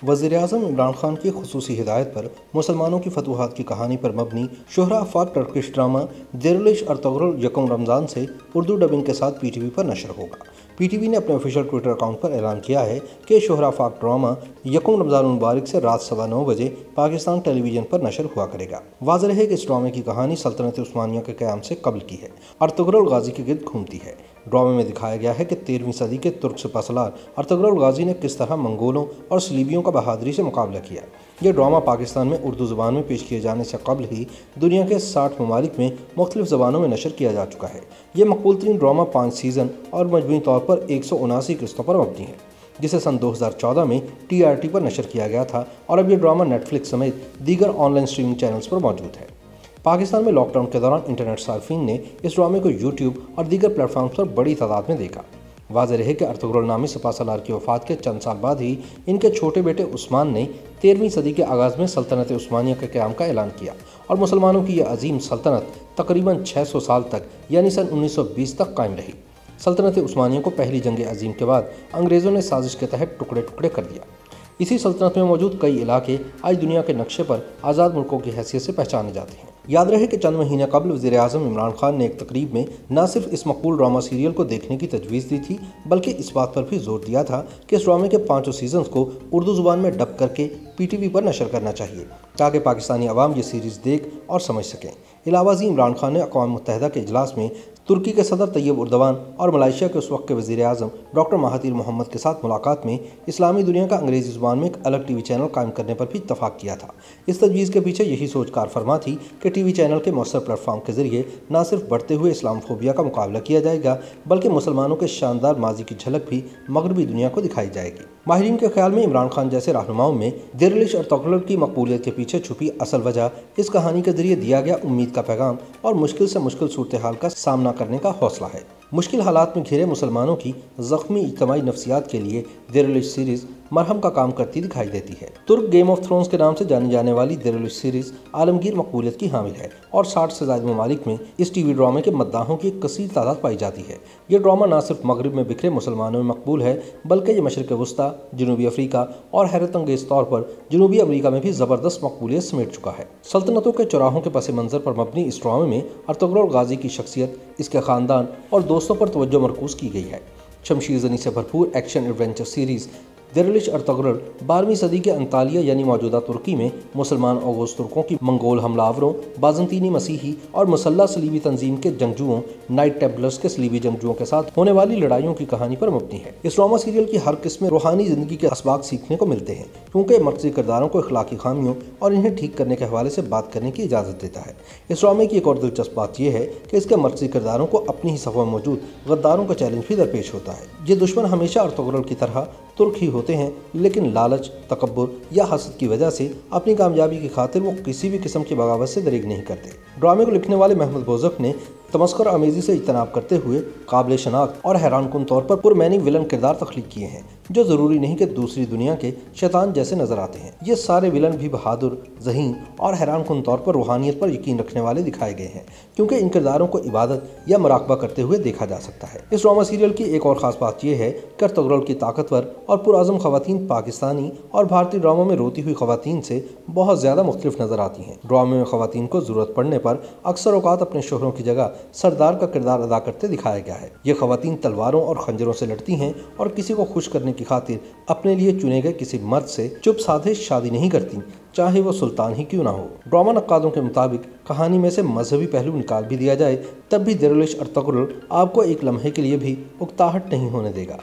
वज़ीर-ए-आज़म इमरान खान की खुसूसी हिदायत पर मुसलमानों की फतूहात की कहानी पर मबनी शोहरा आफाक टर्किश ड्रामा देरुल-इश्क अर्तुगरुल यकम रमज़ान से उर्दू डबिंग के साथ पीटीवी पर नशर होगा। पीटीवी ने अपने ऑफिशियल ट्विटर अकाउंट पर ऐलान किया है कि शोहरा आफाक ड्रामा यकम रमज़ान मुबारक से रात 9:15 बजे पाकिस्तान टेलीविजन पर नशर हुआ करेगा। वाज़ेह है कि इस ड्रामे की कहानी सल्तनत उस्मानिया के क़याम से कबल की है। अर्तुगरुल गाजी के गिर्द घूमती है। ड्रामे में दिखाया गया है कि 13वीं सदी के तुर्क सिपहसालार अर्तुगरुल गाजी ने किस तरह मंगोलों और सलीबियों का बहादुरी से मुकाबला किया। यह ड्रामा पाकिस्तान में उर्दू ज़ुबान में पेश किए जाने से कबल ही दुनिया के 60 ममालिक में मुख्तलिफ ज़बानों में नशर किया जा चुका है। यह मकबूल तरीन ड्रामा 5 सीज़न और मजमूई तौर पर 179 किस्तों पर मबनी है, जिसे सन 2014 में TRT पर नशर किया गया था और अब यह ड्रामा नेटफ्लिक्स समेत दीगर ऑनलाइन स्ट्रीमिंग चैनल्स पर मौजूद है। पाकिस्तान में लॉकडाउन के दौरान इंटरनेट सार्फिन ने इस ड्रामे को यूट्यूब और दीगर प्लेटफॉर्म्स पर बड़ी तादाद में देखा। वाज़ेह है कि अर्तुगरुल नामी सिपहसालार की वफ़ात के चंद साल बाद ही इनके छोटे बेटे उस्मान ने 13वीं सदी के आगाज़ में सल्तनत उस्मानिया के क़याम का ऐलान किया और मुसलमानों की यह अजीम सल्तनत तकरीबन 600 साल तक यानी सन 1920 तक कायम रही। सल्तनत उस्मानिया को पहली जंग अजीम के बाद अंग्रेज़ों ने साजिश के तहत टुकड़े टुकड़े कर दिया। इसी सल्तनत में मौजूद कई इलाके आज दुनिया के नक्शे पर आज़ाद मुल्कों की हैसियत से पहचाने जाते हैं। याद रहे कि चंद महीने कबल वज़ीर-ए-आज़म इमरान खान ने एक तकरीब में न सिर्फ इस मकबूल ड्रामा सीरियल को देखने की तजवीज़ दी थी, बल्कि इस बात पर भी जोर दिया था कि इस ड्रामे के 5 सीजन्स को उर्दू ज़ुबान में डब करके पीटीवी पर नशर करना चाहिए ताकि पाकिस्तानी अवाम ये सीरीज़ देख और समझ सकें। इलावाज़ी इमरान खान ने अक़वाम मुत्तहिदा के इजलास में तुर्की के सदर तैयब उर्दवान और मलेशिया के उस वक्त के वज़ीर-ए-आज़म डॉक्टर महातिर मोहम्मद के साथ मुलाकात में इस्लामी दुनिया का अंग्रेज़ी ज़ुबान में एक अलग टीवी चैनल कायम करने पर भी इत्तफ़ाक़ किया था। इस तजवीज़ के पीछे यही सोच कार फरमा थी कि टीवी चैनल के मौसर प्लेटफॉर्म के ज़रिए न सिर्फ बढ़ते हुए इस्लामोफोबिया का मुकाबला किया जाएगा, बल्कि मुसलमानों के शानदार माजी की झलक भी मगरबी दुनिया को दिखाई जाएगी। माहिरीन के ख्याल में इमरान खान जैसे रहनुमाओं में देरुल-इश्क अर्तुगरुल की मकबूलियत के पीछे छुपी असल वजह इस कहानी के जरिए दिया गया उम्मीद का पैगाम और मुश्किल से मुश्किल सूरत हाल का सामना करने का हौसला है। मुश्किल हालात में घिरे मुसलमानों की ज़ख्मी इज्तिमाई नफ्सियात के लिए देरुल-इश्क सीरीज़ मरहम का काम करती दिखाई देती है। तुर्क गेम ऑफ थ्रोन्स के नाम से जानी जाने वाली देरुल-इश्क सीरीज़ आलमगीर मकबूलियत की हामिल है और 60 से ज़्यादा ममालिक में इस टीवी ड्रामे के मद्दाहों की एक कसीर तादाद पाई जाती है। यह ड्रामा न सिर्फ मगरिब में बिखरे मुसलमानों में मकबूल है, बल्कि यह मशरिक़ वस्ता, जनूबी अफ्रीका और हैरत अंगेज़ तौर पर जनूबी अमरीका में भी ज़बरदस्त मकबूलियत समेट चुका है। सल्तनतों के चौराहों के पस मंज़र पर मबनी इस ड्रामे में अर्तुगरुल गाजी की शख्सियत, इसके ख़ानदान और दोस्तों पर तवज्जो मरकूज़ की गई है। शमशीर ज़नी से भरपूर एक्शन एडवेंचर सीरीज़ देरुल-इश्क अर्तुगरुल 12वीं सदी के अंतालिया यानी मौजूदा तुर्की में मुसलमान ओगोज़ तुर्कों की मंगोल हमलावरों, बाज़ंतीनी मसीही और मुसल्लह सलीबी तंजीम के जंगजुओं नाइट टेम्पलर्स के सलीबी जंगजुओं के साथ होने वाली लड़ाइयों की कहानी पर मबनी है। इस ड्रामा सीरियल की हर किस्म में रूहानी ज़िंदगी के असबाक सीखने को मिलते हैं, क्योंकि मर्कज़ी किरदारों को अखलाकी खामियों और इन्हें ठीक करने के हवाले से बात करने की इजाज़त देता है। इस ड्रामे की एक और दिलचस्प बात यह है कि इसके मर्कज़ी किरदारों को अपनी ही सफ़ों में मौजूद गद्दारों का चैलेंज भी दरपेश होता है। ये दुश्मन हमेशा अर्तुगरुल की तरह तुर्क ही होते हैं, लेकिन लालच, तकब्बुर या हसद की वजह से अपनी कामयाबी की खातिर वो किसी भी किस्म की बगावत से दरेग नहीं करते। ड्रामे को लिखने वाले महमूद बोज़फ ने तमस्खुर आमेज़ी से इज्तनाब करते हुए काबिल शनाख्त और हैरानकुन तौर पर पुरमैनी विलन किरदार तख्लीक किए हैं, जो ज़रूरी नहीं कि दूसरी दुनिया के शैतान जैसे नजर आते हैं। ये सारे विलन भी बहादुर, ज़हीन और हैरानकुन तौर पर रूहानियत पर यकीन रखने वाले दिखाए गए हैं, क्योंकि इन किरदारों को इबादत या मुराकबा करते हुए देखा जा सकता है। इस ड्रामा सीरियल की एक और ख़ास बात यह है कि अर्तुगरुल की ताकतवर और पुरआज़म ख़वातीन पाकिस्तानी और भारतीय ड्रामों में रोती हुई ख़वातीन से बहुत ज़्यादा मुख्तलिफ नजर आती हैं। ड्रामे में ख़वातीन को ज़रूरत पड़ने पर अक्सर औक़ात अपने शोहरों की जगह सरदार का किरदार अदा करते दिखाया गया है। ये ख़वातीन तलवारों और खंजरों से लड़ती हैं और किसी को खुश करने की खातिर अपने लिए चुने गए किसी मर्द से चुप साधे शादी नहीं करती, चाहे वो सुल्तान ही क्यों ना हो। ड्रामा नक्कादों के मुताबिक कहानी में से मजहबी पहलू निकाल भी दिया जाए, तब भी देरुल-इश्क अर्तुगरुल आपको एक लम्हे के लिए भी उकताहट नहीं होने देगा।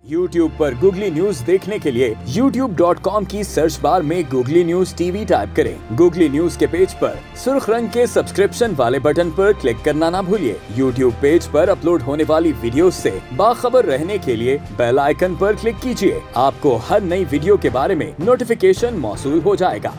YouTube पर गूगली न्यूज देखने के लिए youtube.com की सर्च बार में गूगली न्यूज टीवी टाइप करें। गूगली न्यूज के पेज पर सुर्ख रंग के सब्सक्रिप्शन वाले बटन पर क्लिक करना ना भूलिए। YouTube पेज पर अपलोड होने वाली वीडियोस से बाखबर रहने के लिए बेल आइकन पर क्लिक कीजिए। आपको हर नई वीडियो के बारे में नोटिफिकेशन मौसूल हो जाएगा।